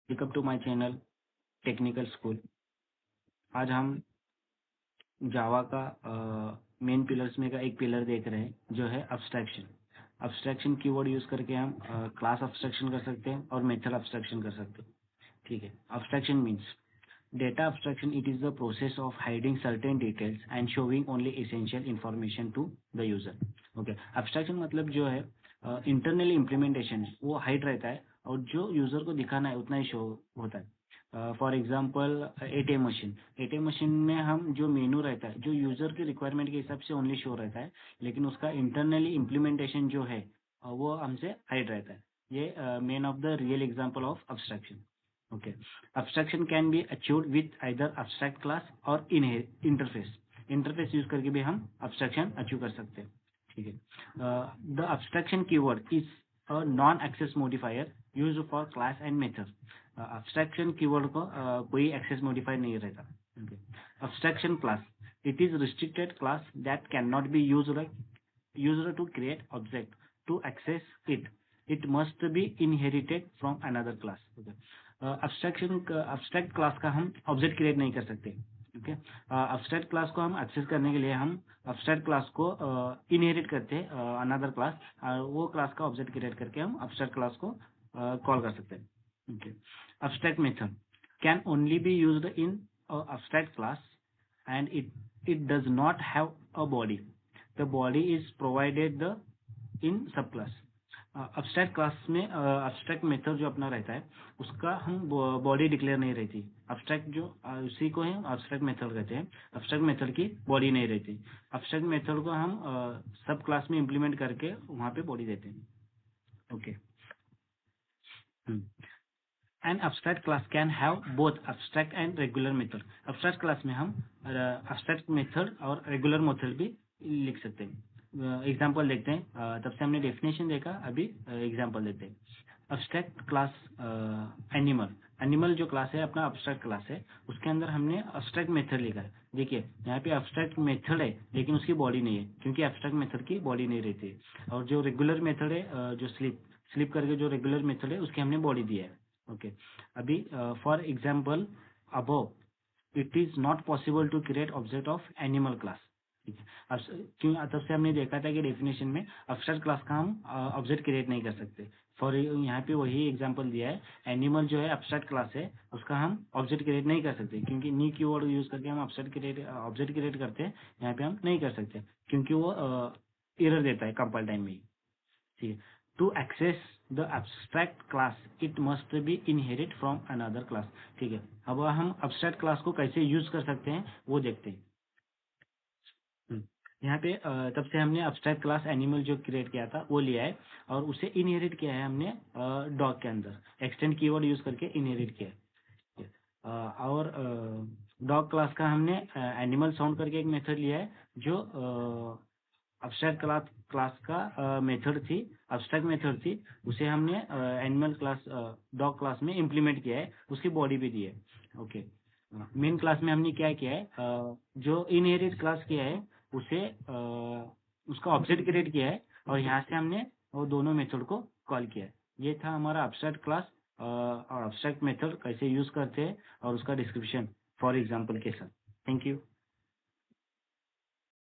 Welcome to my channel technical school. आज हम जावा का मेन पिलर्स में का एक पिलर देख रहे हैं जो है अब्स्ट्रैक्शन। अब्स्ट्रैक्शन कीवर्ड यूज करके हम क्लास अब्स्ट्रैक्शन कर सकते हैं और मेथड अब्स्ट्रैक्शन कर सकते हैं। ठीक है। Abstraction means data abstraction. It is the process of hiding certain details and showing only essential information to the user. Okay. abstraction मतलब जो है इंटरनली इम्प्लीमेंटेशन है वो हाइड रहता है और जो यूजर को दिखाना है उतना ही शो होता है। फॉर एग्जांपल एटीएम मशीन में हम जो मेनू रहता है जो यूजर की रिक्वायरमेंट के हिसाब से ओनली शो रहता है, लेकिन उसका इंटरनली इम्प्लीमेंटेशन जो है वो हमसे हाइड रहता है। ये main of the real example of abstraction. Okay. Abstraction can be achieved with either abstract class or interface. Interface use करके भी हम abstraction अचीव कर सकते हैं। ठीक है। The abstraction keyword is a non-access modifier used for class and method. Abstraction keyword को कोई access modifier नहीं रहता। Okay. Abstraction class. It is restricted class that cannot be used to create object to access it. It must be inherited from another class. Okay. Abstract class का हम object create नहीं कर सकते। Okay. Abstract class को हम access करने के लिए हम अब्स्ट्रैक्ट क्लास को इनहेरिट करते हैं अनदर क्लास, वो क्लास का ऑब्जेक्ट क्रिएट करके हम अब्स्ट्रैक्ट क्लास को कॉल कर सकते हैं। Okay. Abstract method can only be used in abstract class and it does not have a body. The body is provided in subclass. Abstract class में abstract method जो अपना रहता है उसका हम बॉडी डिक्लेयर नहीं रहती। अब्स्ट्रैक्ट जो उसी को हम अब्स्ट्रैक्ट मेथड कहते हैं। अब्स्ट्रैक्ट मेथड की बॉडी नहीं रहती। अब्स्ट्रैक्ट मेथड को हम सब क्लास में इम्प्लीमेंट करके वहां पे बॉडी देते हैं। Okay. An abstract class can have both abstract and regular method. Abstract class में हम अब्स्ट्रैक्ट मेथड और रेगुलर मेथड भी लिख सकते हैं। एग्जाम्पल देखते हैं। तब से हमने डेफिनेशन देखा, अभी एग्जाम्पल देते हैं। Abstract class animal. एनिमल जो क्लास है अपना अब्स्ट्रैक्ट क्लास है, उसके अंदर हमने अब्स्ट्रैक्ट मेथड लिखा है। देखिए यहाँ पे अब्स्ट्रैक्ट मेथड है लेकिन उसकी बॉडी नहीं है क्योंकि अब्स्ट्रैक्ट मेथड की बॉडी नहीं रहती है। और जो रेगुलर मेथड है जो स्लिप करके जो रेगुलर मेथड है उसकी हमने बॉडी दिया है। ओके। अभी for example above it is not possible to create object of animal class. ठीक है। अब क्यों तब से हमने देखा था कि डेफिनेशन में अब्स्ट्रैक्ट क्लास का हम ऑब्जेक्ट क्रिएट नहीं कर सकते। फॉर यहाँ पे वही एग्जांपल दिया है। एनिमल जो है अब्स्ट्रैक्ट क्लास है, उसका हम ऑब्जेक्ट क्रिएट नहीं कर सकते क्योंकि नी कीवर्ड यूज करके हम ऑब्जेक्ट क्रिएट करते हैं, यहाँ पे हम नहीं कर सकते क्योंकि वो एरर देता है कंपाइल टाइम में ही। ठीक है। To access the abstract class it must be inherit from another class. ठीक है। अब हम एब्स्ट्रैक्ट क्लास को कैसे यूज कर सकते हैं वो देखते हैं। यहाँ पे तब से हमने अब्स्ट्रैक्ट क्लास एनिमल जो क्रिएट किया था वो लिया है और उसे इनहेरिट किया है हमने डॉग के अंदर एक्सटेंड कीवर्ड यूज करके इनहेरिट किया है। और डॉग क्लास का हमने एनिमल साउंड करके एक मेथड लिया है जो अब्स्ट्रैक्ट क्लास का मेथड थी, अब्स्ट्रैक्ट मेथड थी, उसे हमने एनिमल क्लास डॉग क्लास में इम्प्लीमेंट किया है, उसकी बॉडी भी दी है। ओके। मेन क्लास में हमने क्या किया है जो इनहेरिट क्लास किया है उसे उसका ऑब्जेक्ट क्रिएट किया है और यहाँ से हमने वो दोनों मेथड को कॉल किया है। ये था हमारा अब्स्ट्रैक्ट क्लास और अब्स्ट्रैक्ट मेथड कैसे यूज करते हैं और उसका डिस्क्रिप्शन फॉर एग्जांपल के साथ। Thank you.